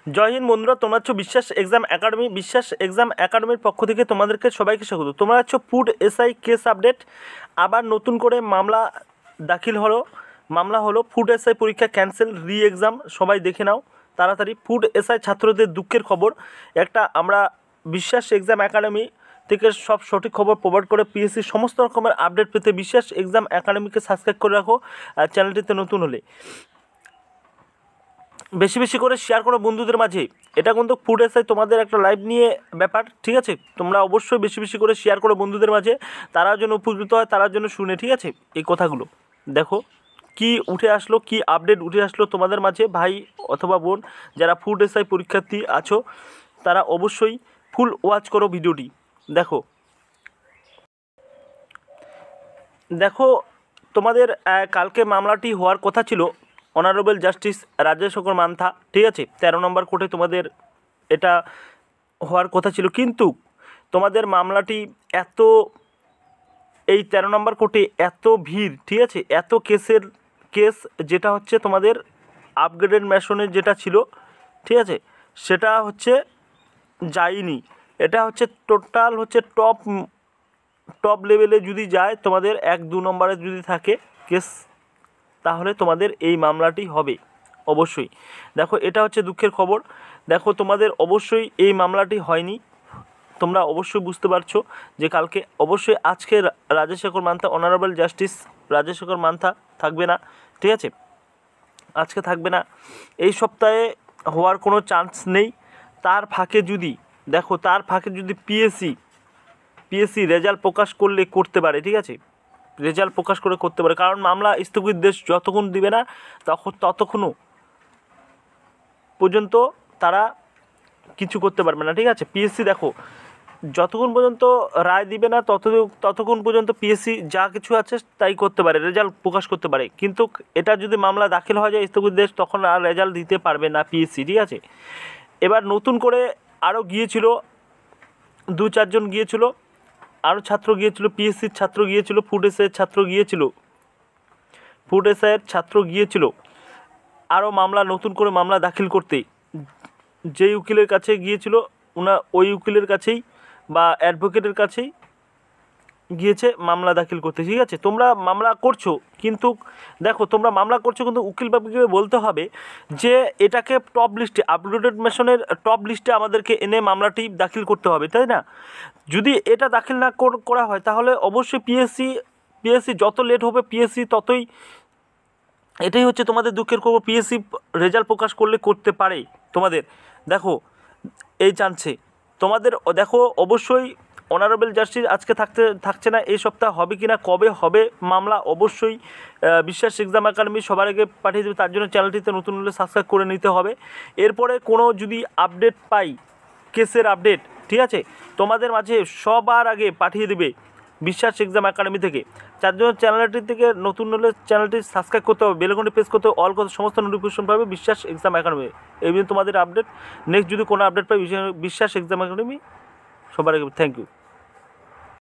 জয় হিন্দ বন্ধুরা, তোমরা হচ্ছে বিশ্বাস এক্সাম একাডেমি। বিশ্বাস এক্সাম একাডেমির পক্ষ থেকে তোমাদেরকে সবাইকে স্বাগত। তোমরা হচ্ছে ফুড এসআই কেস আপডেট, আবার নতুন করে মামলা হলো ফুড এসআই পরীক্ষা ক্যান্সেল, রি এক্সাম। সবাই দেখে নাও তাড়াতাড়ি। ফুড এসআই ছাত্রদের দুঃখের খবর একটা, আমরা বিশ্বাস এক্সাম একাডেমি থেকে সব সঠিক খবর প্রোভাইড করে পিএসসি সমস্ত রকমের আপডেট পেতে বিশ্বাস এক্সাম একাডেমিকে সাবস্ক্রাইব করে রাখো। আর চ্যানেলটিতে নতুন হলে বেশি বেশি করে শেয়ার করো বন্ধুদের মাঝে। এটা কিন্তু ফুড এসআই তোমাদের একটা লাইভ নিয়ে ব্যাপার, ঠিক আছে? তোমরা অবশ্যই বেশি বেশি করে শেয়ার করো বন্ধুদের মাঝে, তারা যেন উপকৃত হয়, তারা যেন শুনে, ঠিক আছে? এই কথাগুলো দেখো কি উঠে আসলো, কি আপডেট উঠে আসলো তোমাদের মাঝে। ভাই অথবা বোন যারা ফুড এসআই পরীক্ষার্থী আছো, তারা অবশ্যই ফুল ওয়াচ করো ভিডিওটি। দেখো দেখো তোমাদের কালকে মামলাটি হওয়ার কথা ছিল অনারেবল জাস্টিস রাজেশেখর মান্থা, ঠিক আছে? 13 নম্বর কোর্টে তোমাদের এটা হওয়ার কথা ছিল, কিন্তু তোমাদের মামলাটি এই 13 নম্বর কোর্টে এত ভিড়, ঠিক আছে? এত কেস যেটা হচ্ছে তোমাদের আপগ্রেডেড ম্যাশনের যেটা ছিল, ঠিক আছে, সেটা হচ্ছে যায়নি। এটা হচ্ছে টোটাল হচ্ছে টপ লেভেলে যদি যায়, তোমাদের 1-2 নম্বরে যদি থাকে কেস, তাহলে তোমাদের এই মামলাটি হবে অবশ্যই। দেখো এটা হচ্ছে দুঃখের খবর। দেখো তোমাদের অবশ্যই এই মামলাটি হয়নি, তোমরা অবশ্যই বুঝতে পারছো যে কালকে অবশ্যই আজকে রাজেশেখর মান্থা, অনারেবল জাস্টিস রাজেশেখর মান্থা থাকবে না, ঠিক আছে? আজকে থাকবে না, এই সপ্তাহে হওয়ার কোনো চান্স নেই। তার ফাঁকে যদি পিএসসি রেজাল্ট প্রকাশ করলে করতে পারে, ঠিক আছে? রেজাল্ট প্রকাশ করে করতে পারে, কারণ মামলা স্থগিতাদেশ যতক্ষণ দিবে না ততক্ষণও পর্যন্ত তারা কিছু করতে পারবে না, ঠিক আছে? পিএসসি দেখো যতক্ষণ পর্যন্ত রায় দিবে না ততক্ষণ পর্যন্ত পিএসসি যা কিছু আছে তাই করতে পারে, রেজাল্ট প্রকাশ করতে পারে। কিন্তু এটা যদি মামলা দাখিল হয়ে যায় স্থগিতাদেশ, তখন আর রেজাল্ট দিতে পারবে না পিএসসি, ঠিক আছে? এবার নতুন করে আরও গিয়েছিল 2-4 জন গিয়েছিল, আরও ছাত্র গিয়েছিল, পিএসসির ছাত্র গিয়েছিল, ফুড এসআইয়ের ছাত্র গিয়েছিল আরও নতুন করে মামলা দাখিল করতে। যেই উকিলের কাছে গিয়েছিল ওই উকিলের কাছেই বা অ্যাডভোকেটের কাছেই গিয়েছে মামলা দাখিল করতে, ঠিক আছে? তোমরা মামলা করছো, কিন্তু দেখো তোমরা মামলা করছো, কিন্তু উকিল বাবুকে বলতে হবে যে এটাকে টপ লিস্টে, আপগ্রেডেড ম্যাশনের টপ লিস্টে আমাদেরকে এনে মামলাটি দাখিল করতে হবে, তাই না? যদি এটা দাখিল না করা হয়, তাহলে অবশ্যই পিএসসি যত লেট হবে পিএসসি ততই, এটাই হচ্ছে তোমাদের দুঃখের খবর। পিএসসি রেজাল্ট প্রকাশ করলে করতে পারে তোমাদের, দেখো এই চান্সে তোমাদের। দেখো অবশ্যই অনারেবল জাস্টিস আজকে থাকছে না, এই সপ্তাহ হবে কি না, কবে হবে মামলা, অবশ্যই বিশ্বাস এক্সাম একাডেমি সবার আগে পাঠিয়ে দেবে। তার জন্য চ্যানেলটিতে নতুন হলে সাবস্ক্রাইব করে নিতে হবে। এরপরে কোনো যদি আপডেট পাই, কেসের আপডেট, ঠিক আছে, তোমাদের মাঝে সবার আগে পাঠিয়ে দেবে বিশ্বাস এক্সাম একাডেমি থেকে। তার জন্য চ্যানেলটি থেকে নতুন হলে চ্যানেলটি সাবস্ক্রাইব করতে হবে, বেল আইকনটি প্রেস করতে হবে, অল করতে, সমস্ত নোটিফিকেশন পাবে বিশ্বাস এক্সাম একাডেমি। এই জন্য তোমাদের আপডেট, নেক্সট যদি কোনো আপডেট পাই বিশ্বাস এক্সাম একাডেমি সবার আগে। Thank you.